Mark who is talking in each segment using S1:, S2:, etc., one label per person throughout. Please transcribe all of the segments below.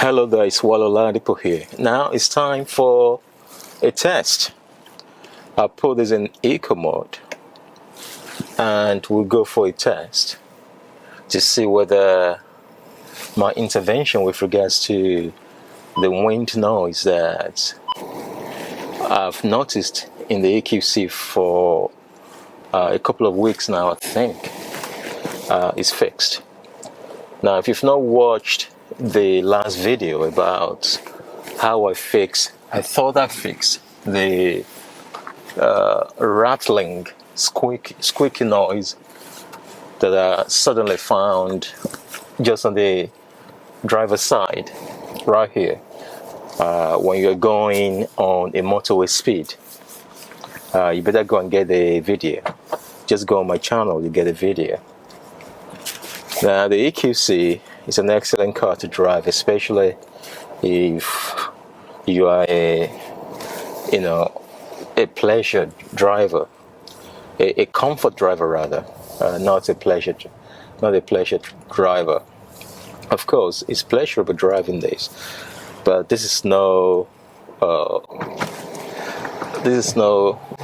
S1: Hello guys, Waloladipo here. Now it's time for a test. I'll put this in eco mode and we'll go for a test to see whether my intervention with regards to the wind noise that I've noticed in the EQC for a couple of weeks now, I think, is fixed. Now, if you've not watched the last video about how I thought I fixed the rattling, squeaky noise that I suddenly found just on the driver's side, right here, when you're going on a motorway speed. You better go and get the video. Just go on my channel, you get a video. Now, the EQC is an excellent car to drive, especially if you are a pleasure driver, a comfort driver rather, not a pleasure driver. Of course, it's pleasurable driving this, but this is no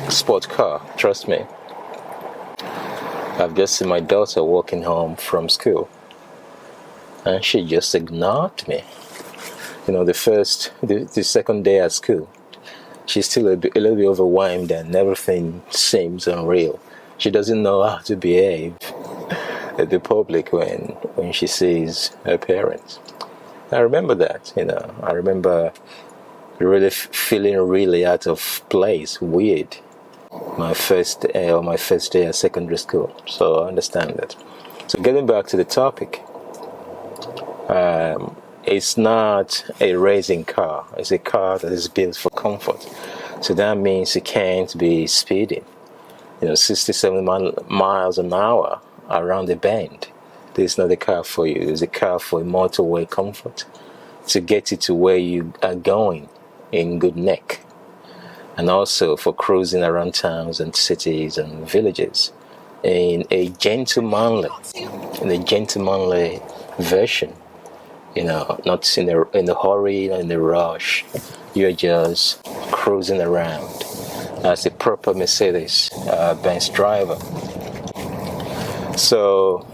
S1: sport car. Trust me. I've just seen my daughter walking home from school, and she just ignored me. The second day at school, she's still a little bit overwhelmed and everything seems unreal. She doesn't know how to behave at the public when she sees her parents. I remember that, I remember really feeling really out of place, weird. My first day at secondary school, so I understand that. So getting back to the topic, it's not a racing car. It's a car that is built for comfort. So that means you can't be speeding, 67 miles an hour around the bend. This is not a car for you. It's a car for motorway comfort, to get you to where you are going in good nick, and also for cruising around towns and cities and villages in a gentlemanly version. Not in a hurry, not in a rush. You're just cruising around as a proper Mercedes Benz driver. So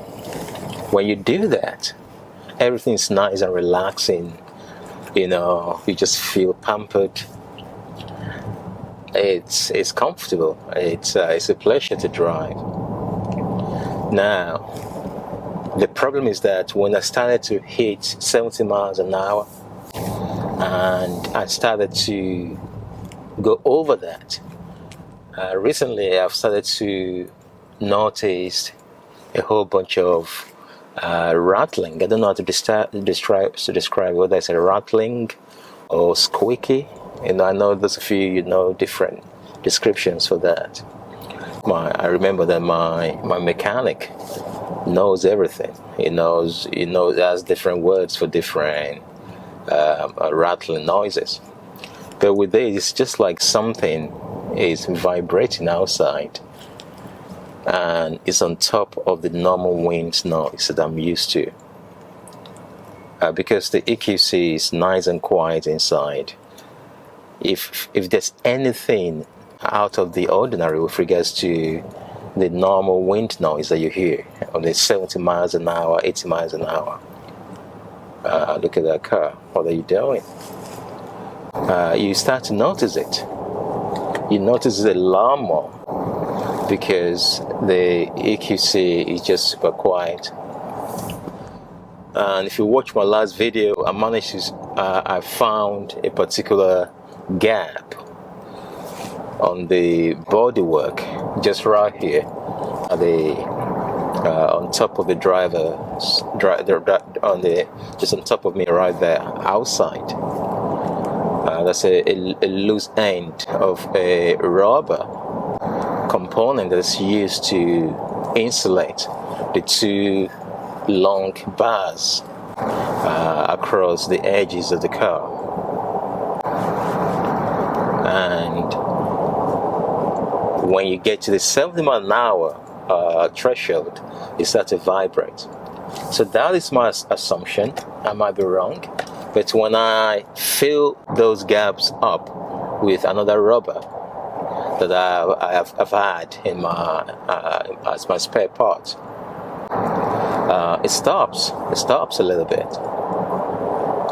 S1: when you do that, everything's nice and relaxing. You just feel pampered. It's comfortable. It's a pleasure to drive. Now, the problem is that when I started to hit 70 miles an hour and I started to go over that, recently I've started to notice a whole bunch of rattling. I don't know how to describe whether it's a rattling or squeaky. I know those of you know different descriptions for that. I remember that my mechanic knows everything. He has different words for different rattling noises. But with this, it's just like something is vibrating outside, and it's on top of the normal wind noise that I'm used to. Because the EQC is nice and quiet inside. If there's anything out of the ordinary with regards to the normal wind noise that you hear on the 70 miles an hour, 80 miles an hour, look at that car. What are you doing? You start to notice it. You notice it a lot more because the EQC is just super quiet. And if you watch my last video, I found a particular gap on the bodywork just right here at on top of the just on top of me right there outside. That's a loose end of a rubber component that's used to insulate the two long bars across the edges of the car. And when you get to the 70 mile an hour threshold, it starts to vibrate. So that is my assumption. I might be wrong. But when I fill those gaps up with another rubber that I've had in my as my spare part, it stops a little bit.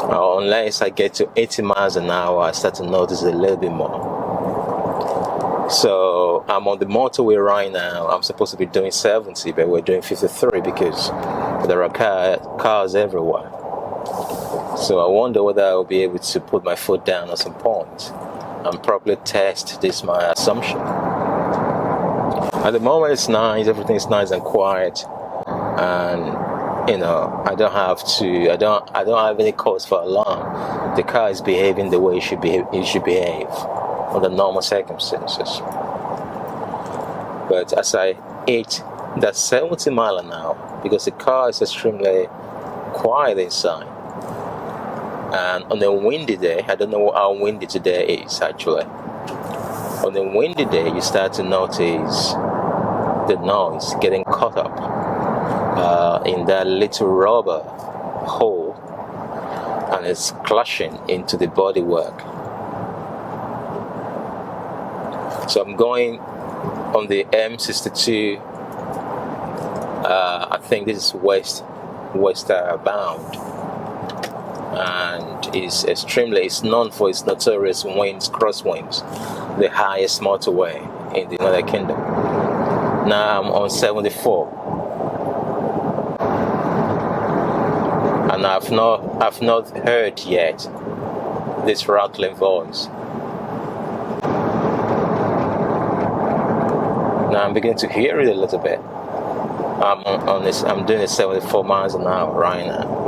S1: Unless I get to 80 miles an hour, I start to notice a little bit more. So I'm on the motorway right now. I'm supposed to be doing 70, but we're doing 53 because there are cars everywhere. So I wonder whether I'll be able to put my foot down at some point and probably test this, my assumption. At the moment it's nice, everything's nice and quiet, and I don't have any cause for alarm. The car is behaving the way it should behave under normal circumstances. But as I hit that 70 mile an hour, because the car is extremely quiet inside, and on a windy day, I don't know how windy today is actually. On a windy day, you start to notice the noise getting caught up in that little rubber hole, and it's clashing into the bodywork. So I'm going on the M62. I think this is west bound, and it's known for its notorious crosswinds, the highest motorway in the United Kingdom. Now I'm on 74, and I've not heard yet this rattling voice. Now I'm beginning to hear it a little bit. I'm doing it 74 miles an hour right now.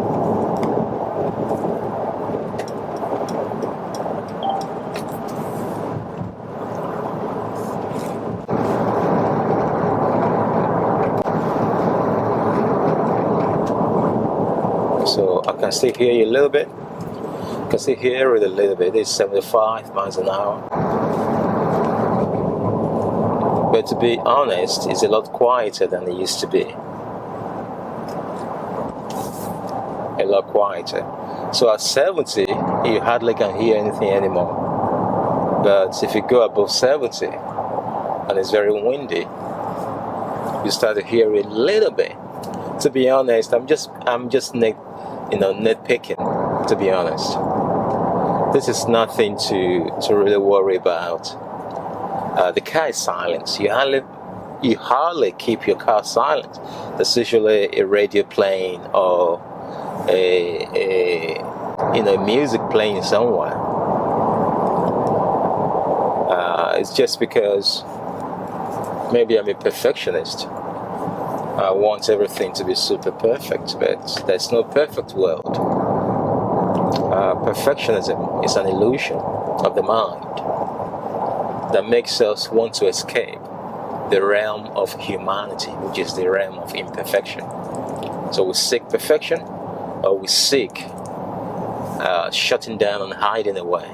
S1: So I can still hear you a little bit. I can still hear it a little bit. It's 75 miles an hour. But to be honest, it's a lot quieter than it used to be. A lot quieter. So at 70, you hardly can hear anything anymore. But if you go above 70, and it's very windy, you start to hear it a little bit. To be honest, I'm just nitpicking, to be honest. This is nothing to really worry about. The car is silent. You hardly keep your car silent. There's usually a radio playing or a music playing somewhere. It's just because maybe I'm a perfectionist. I want everything to be super perfect, but there's no perfect world. Perfectionism is an illusion of the mind that makes us want to escape the realm of humanity, which is the realm of imperfection. So we seek perfection, or we seek shutting down and hiding away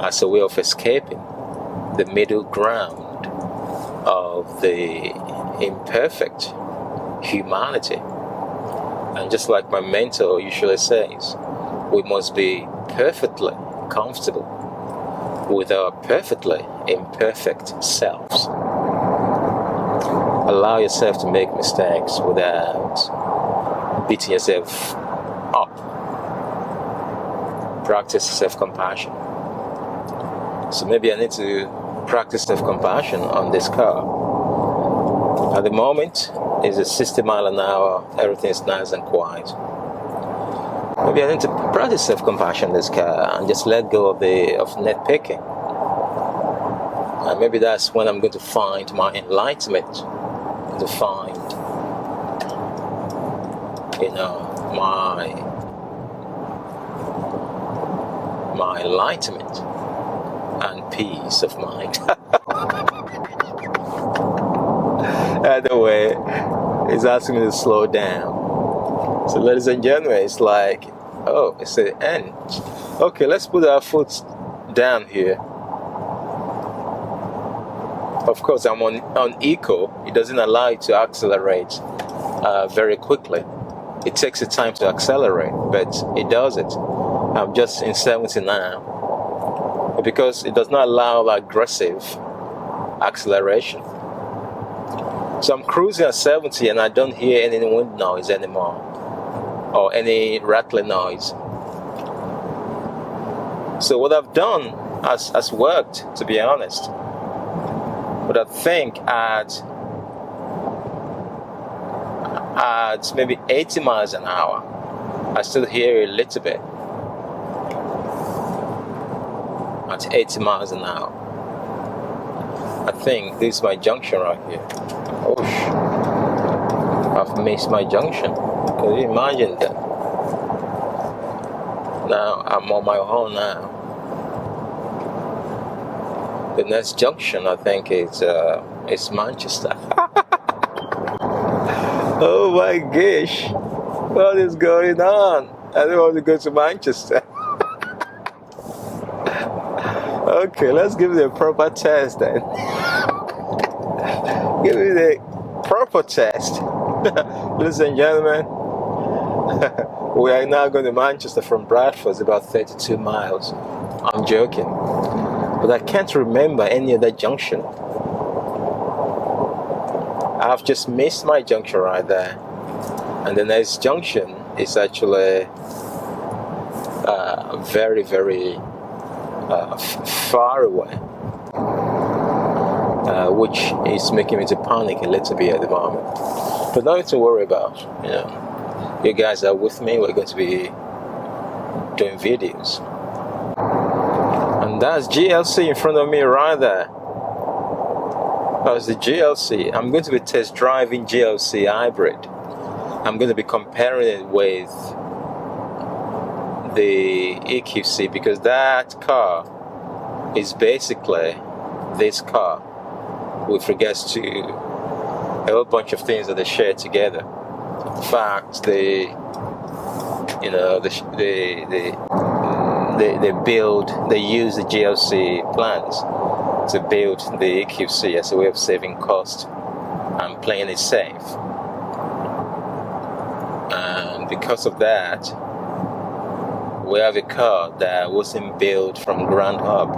S1: as a way of escaping the middle ground of the imperfect humanity. And just like my mentor usually says, we must be perfectly comfortable with our perfectly imperfect selves. Allow yourself to make mistakes without beating yourself up. Practice self-compassion. So maybe I need to practice self-compassion on this car. At the moment, it's at 60 miles an hour, everything's nice and quiet. Maybe I need to practice self-compassion in this car and just let go of nitpicking. And maybe that's when I'm going to find my enlightenment, to find, my enlightenment and peace of mind. Either way, it's asking me to slow down. So ladies and gentlemen, it's like, it's the end. Okay, let's put our foot down here. Of course, I'm on eco. It doesn't allow you to accelerate very quickly. it takes the time to accelerate, but it does it. I'm just in 70 now because it does not allow aggressive acceleration. So I'm cruising at 70 and I don't hear any wind noise anymore or any rattling noise. So what I've done has worked, to be honest. But I think at maybe 80 miles an hour, I still hear a little bit. At 80 miles an hour. I think this is my junction right here. Oh, I've missed my junction. Can you imagine that? Now I'm on my own now. The next junction, I think, is Manchester. Oh my gosh, what is going on? I don't want to go to Manchester. Okay, let's give it a proper test then. Give it a proper test. Ladies and gentlemen, we are now going to Manchester from Bradford. It's about 32 miles. I'm joking. But I can't remember any other junction. I've just missed my junction right there. And the next junction is actually very, very far away. Which is making me to panic a little bit at the moment. But nothing to worry about. You know, you guys are with me. We're going to be doing videos. And that's GLC in front of me right there. That's the GLC. I'm going to be test driving GLC hybrid. I'm going to be comparing it with the EQC because that car is basically this car with regards to a whole bunch of things that they share together. In fact, they use the GLC plans to build the EQC as a way of saving cost and playing it safe. And because of that, we have a car that wasn't built from ground up.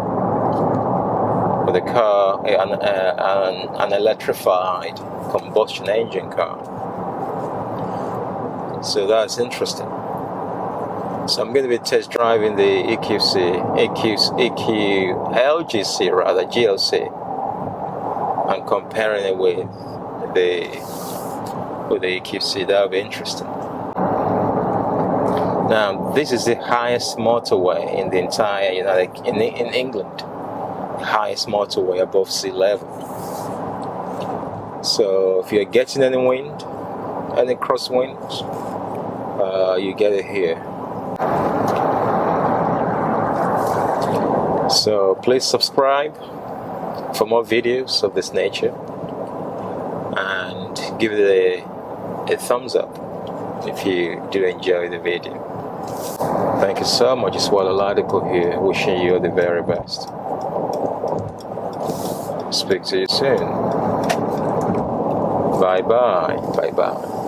S1: With a car, an electrified combustion engine car. So that's interesting. So I'm going to be test driving the LGC rather, GLC, and comparing it with the EQC. That'll be interesting. Now, this is the highest motorway in the entire in England. Highest motorway above sea level. So if you're getting any wind, any crosswinds, you get it here. So please subscribe for more videos of this nature and give it a thumbs up if you do enjoy the video. Thank you so much. It's Walla Ladipo here, wishing you the very best. Speak to you soon. Bye bye. Bye bye.